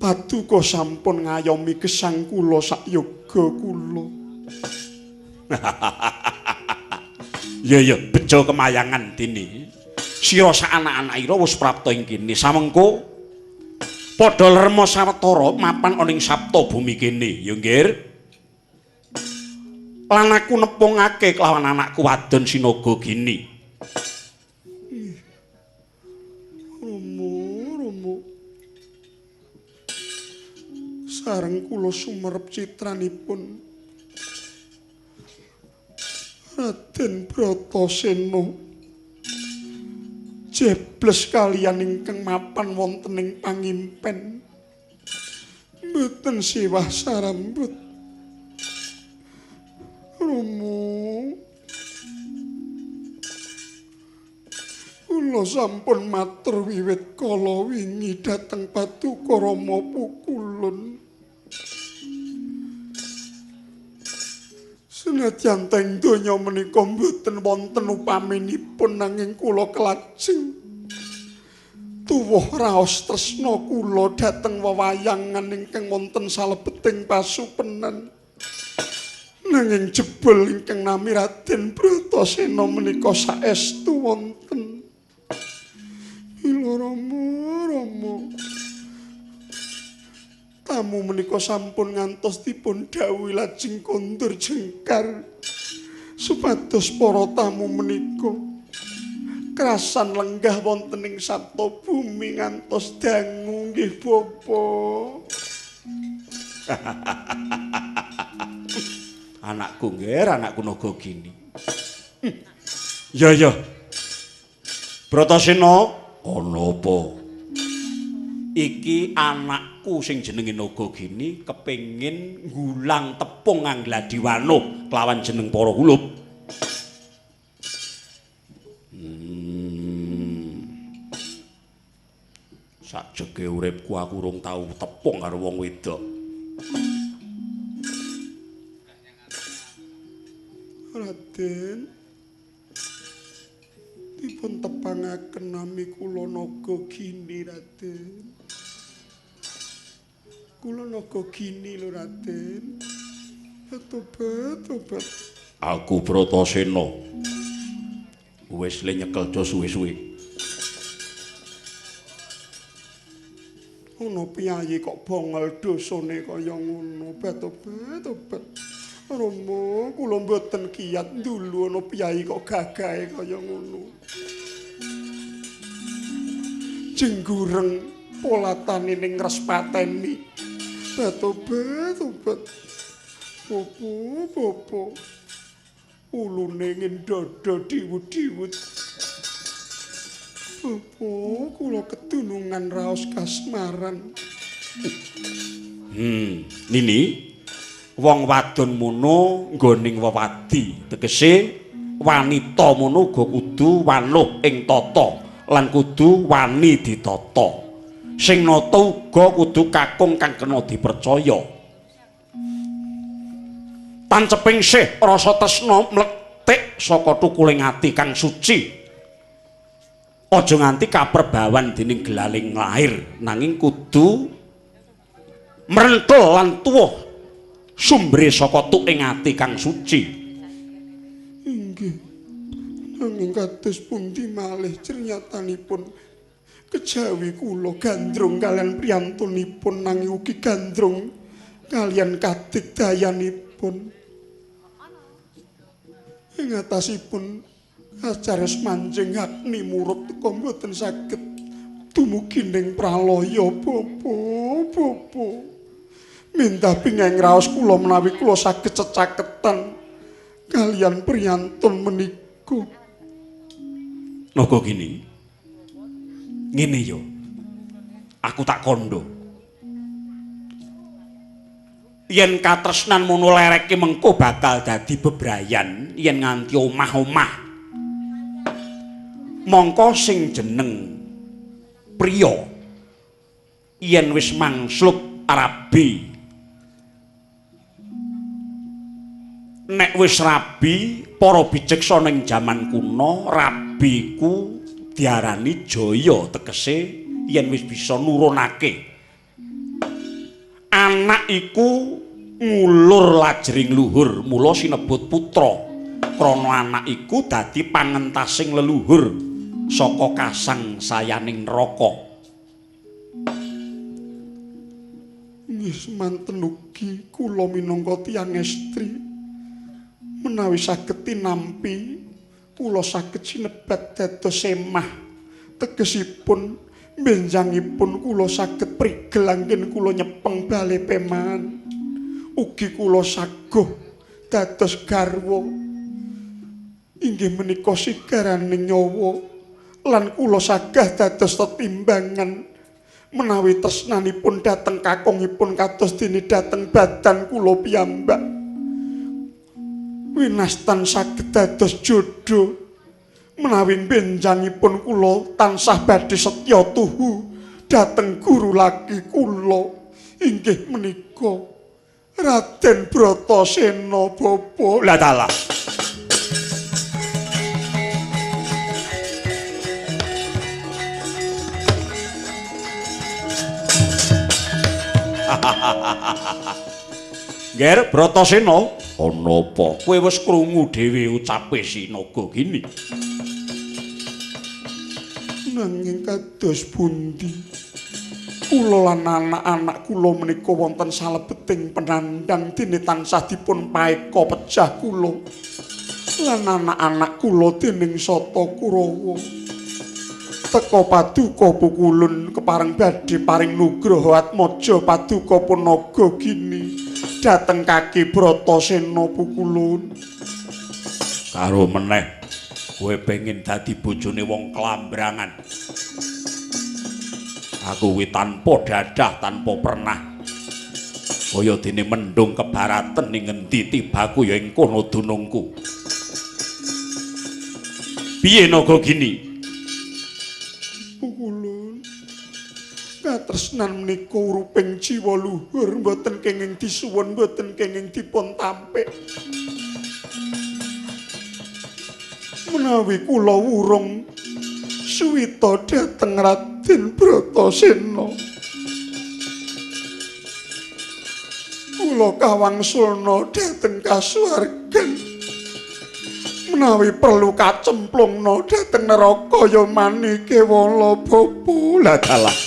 Paduka sampun ngayomi gesang kula sak yoga kula. Ya bejo kemayangan dini. Sira sak anak-anak ira wis prapta ing kene. Samengko padha lerma sawetara mapan ana ing sapta bumi kene, ya Nggir. Lan aku nepungake kelawan anakku wadon sinaga gini. Romo. Sareng kula sumerep citranipun Raden Bratasena jebles kaliyan ingkang mapan wonten ing pangimpen. Mboten siwah sarambut. Romo. Kula sampun matur wiwit kala wingi dhateng Paduka Rama Pukulun. Senadyan teng donya menika mboten wonten upaminipun nanging kula kelajeng tuwuh raos tresna kula dhateng wewayangan ingkang wonten salebeting pasupenan. Nanging jebul ingkang nami Raden Bratasena menika saestu wonten. Mila Rama, tamu menika sampun ngantos dipun dawuhi lajeng kondur jengkar supados para tamu menika krasan lenggah wonten ing sapta bumi ngantos dangu nggih Bapak. Anakku nggih, anakku Nagagini. Ya. Bratasena, ana apa? Iki anakku sing jenenge Nagagini kepengin nggulang tepung Angladiwana kelawan jeneng para hulup. Sajeke uripku aku urung tau tepung karo wong wedok. Raden, dipun tepangaken nami kula Nagagini Raden. Kula Nagagini lho Raden. Tobat. Aku Bratasena. Wis le nyekel do suwe-suwe. Ono piyayi kok bongol dosane kaya ngono. Tobat. Rama, kula mboten kiyat dulu ana piyayi kok gagahe kaya ngono. Jenggureng polatane ning respateni. Tobat. Popo. Ulune ngendodo diwut-diwut. Popo, kula ketunungan raos kasmaran. Nini wong wadon mono nggoning wewadi tegese wanita mono uga kudu waluh ing tata lan kudu wani ditata sing nata uga kudu kakung kang kena dipercaya tanceping sih rasa tresna mlethik saka tukuling ati kang suci aja nganti kaperbawan dening gelaling lahir nanging kudu mrentel lan tuwuh sumbere saka tuking ati kang suci. Inggih. Nanging kados pundi malih cernyatanipun kejawi kula gandrung kalian priyantunipun nanging ugi gandrung kalian kadigdayanipun. Ing atasipun acares manjing hakni murub teka mboten saged dumugi ning pralaya Bapak. Minta pingeng raos kula menawi kula saged cecaketan kalian priyantun menika. Nagagini. Ngene yo. Aku tak kandha. Yen katresnan mono lereke mengko bakal dadi bebrayan yen nganti omah-omah. Mongko sing jeneng priya yen wis mangsluk rabi nek wis rabi para bijaksana ing jaman kuna rabi ku diarani jaya tegese yen wis bisa nurunake anak iku ngulur lajering luhur mula sinebut putra krana anak iku dadi pangentasing leluhur saka kasang sayaning neraka. Nggih semanten ugi kula minangka tiyang estri menawi saged tinampi kula saged sinebat dados semah tegesipun benjangipun kula saged prigel anggen kula nyepeng bale peman ugi kula saguh dados garwa inggih menika sigaraning nyawa lan kula sagah dados tetimbangan menawi tresnanipun dhateng kakungipun kados dene dhateng badan kula piyambak winastan saged dados jodho menawi benjangipun kula tansah badhe setya tuhu dhateng guru laki kula inggih menika Raden Bratasena Bapa. Lah dalah Nger Bratasena, ana apa? Kowe wis krungu dhewe ucape si Naga Gini. Nanging kados pundi? Kula lan anak-anak kula menika wonten salebeting penandang dene tansah dipun paeka pejah kula. Lan anak-anak kula dening Sata Kurawa. Teka paduka pukulun kepareng badhe paring nugraha atmaja paduka pun Naga Gini dhateng kaki Bratasena pukulun. Karo meneh kowe pengin dadi bojone wong klambrangan. Aku kuwi tanpa dadah, tanpa pernah. Kaya dene mendung kebaraten ning ngendi tibaku ya ing kono dunungku. Piye Naga Gini? Pukulun, katresnan menika uruping jiwa luhur mboten kenging disuwun, mboten kenging dipun tampik. Menawi kula wurung suwita dhateng Raden Bratasena, kula kawangsulna dhateng kasuwargan. Menawi perlu kacemplungna dhateng neraka ya manike wala bapa. Lah dalah